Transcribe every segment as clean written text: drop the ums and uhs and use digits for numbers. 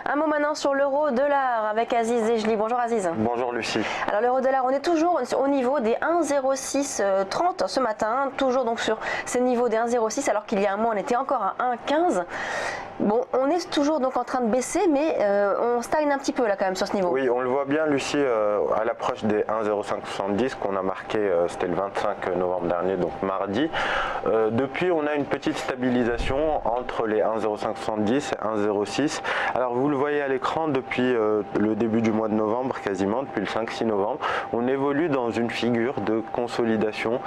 Un mot maintenant sur l'euro-dollar avec Aziz Zejli. Bonjour Aziz. Bonjour Lucie. Alors l'euro-dollar, on est toujours au niveau des 1,0630 ce matin, toujours donc sur ces niveaux des 1,06 alors qu'il y a un mois on était encore à 1,15. Bon, on est toujours donc en train de baisser, mais on stagne un petit peu là quand même sur ce niveau. Oui, on le voit bien Lucie, à l'approche des 1,0570 qu'on a marqué, c'était le 25 novembre dernier, donc mardi. Depuis, on a une petite stabilisation entre les 1,0570 et 1,06. Alors vous le voyez à l'écran, depuis le début du mois de novembre, quasiment, depuis le 5-6 novembre, on évolue dans une figure de consolidation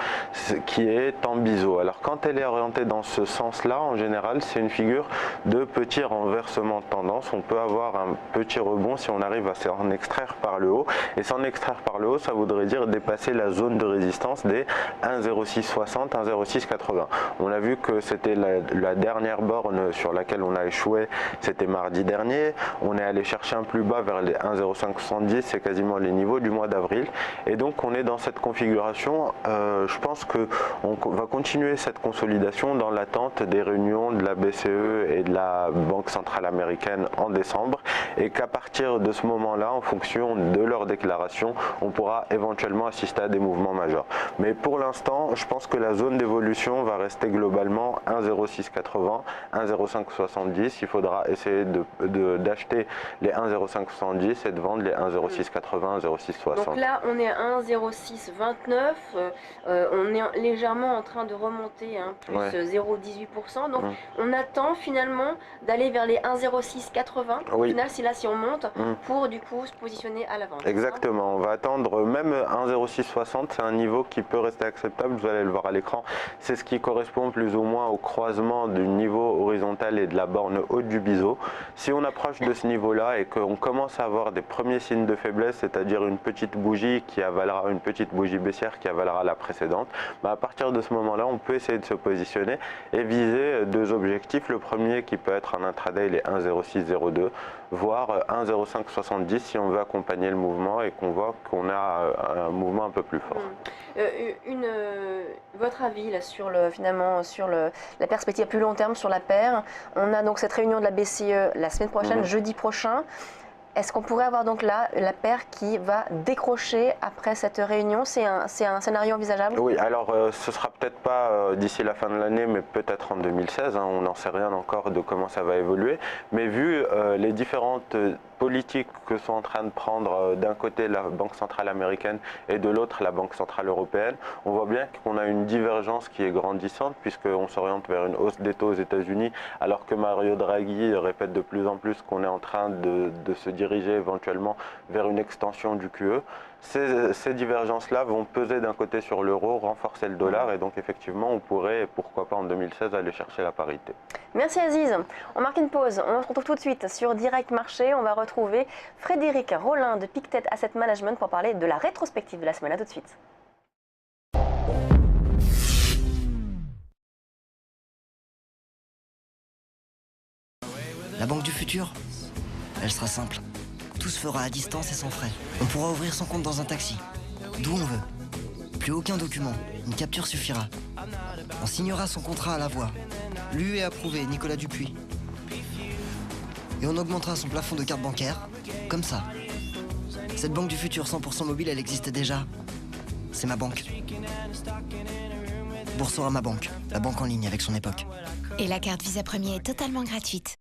qui est en biseau. Alors quand elle est orientée dans ce sens-là, en général, c'est une figure de petit renversement de tendance. On peut avoir un petit rebond si on arrive à s'en extraire par le haut. Et s'en extraire par le haut, ça voudrait dire dépasser la zone de résistance des 1,0660, 1,0680. On a vu que c'était la dernière borne sur laquelle on a échoué, c'était mardi dernier. On est allé chercher un plus bas vers les 1,0570, c'est quasiment les niveaux du mois d'avril. Et donc on est dans cette configuration. Je pense qu'on va continuer cette consolidation dans l'attente des réunions de la BCE et de la Banque centrale américaine en décembre, et qu'à partir de ce moment-là, en fonction de leurs déclarations, on pourra éventuellement assister à des mouvements majeurs. Mais pour l'instant, je pense que la zone d'évolution va rester globalement 1,0680, 1,0570. Il faudra essayer d'acheter les 1,0570 et de vendre les 1,0680, 1,0660. Donc là, on est à 1,0629. On est légèrement en train de remonter, hein, plus 0,18%. Donc on attend finalement d'aller vers les 1,0680. Au final, c'est là si on monte pour du coup se positionner à la vente. Exactement, on va attendre même 1,0660, c'est un niveau qui peut rester acceptable, vous allez le voir à l'écran. C'est ce qui correspond plus ou moins au croisement du niveau horizontal et de la borne haute du biseau. Si on approche de ce niveau-là et qu'on commence à avoir des premiers signes de faiblesse, c'est-à-dire une petite bougie qui avalera, une petite bougie baissière qui avalera la précédente, à partir de ce moment-là, on peut essayer de se positionner et viser deux objectifs. Le premier qui peut être en intraday, les 1,0602, voire 1,0570 si on veut accompagner le mouvement et qu'on voit qu'on a un mouvement un peu plus fort. Votre avis là, sur la perspective à plus long terme sur la paire. On a donc cette réunion de la BCE la semaine prochaine, jeudi prochain. Est-ce qu'on pourrait avoir donc là la paire qui va décrocher après cette réunion? C'est un scénario envisageable? Oui, alors ce sera peut-être pas d'ici la fin de l'année, mais peut-être en 2016. On n'en sait rien encore de comment ça va évoluer. Mais vu les différentes politiques que sont en train de prendre d'un côté la Banque centrale américaine et de l'autre la Banque centrale européenne, on voit bien qu'on a une divergence qui est grandissante puisqu'on s'oriente vers une hausse des taux aux États-Unis, alors que Mario Draghi répète de plus en plus qu'on est en train de se diriger éventuellement vers une extension du QE. Ces divergences-là vont peser d'un côté sur l'euro, renforcer le dollar, et donc effectivement on pourrait, pourquoi pas en 2016, aller chercher la parité. Merci Aziz. On marque une pause, on se retrouve tout de suite sur Direct Marché. On va retrouver Frédéric Rollin de Pictet Asset Management pour parler de la rétrospective de la semaine. À tout de suite. La banque du futur, elle sera simple. Tout se fera à distance et sans frais. On pourra ouvrir son compte dans un taxi, d'où on veut. Plus aucun document, une capture suffira. On signera son contrat à la voix. Lu et approuvé, Nicolas Dupuis. Et on augmentera son plafond de carte bancaire, comme ça. Cette banque du futur 100% mobile, elle existe déjà. C'est ma banque. Boursorama Banque, la banque en ligne avec son époque. Et la carte Visa Premier est totalement gratuite.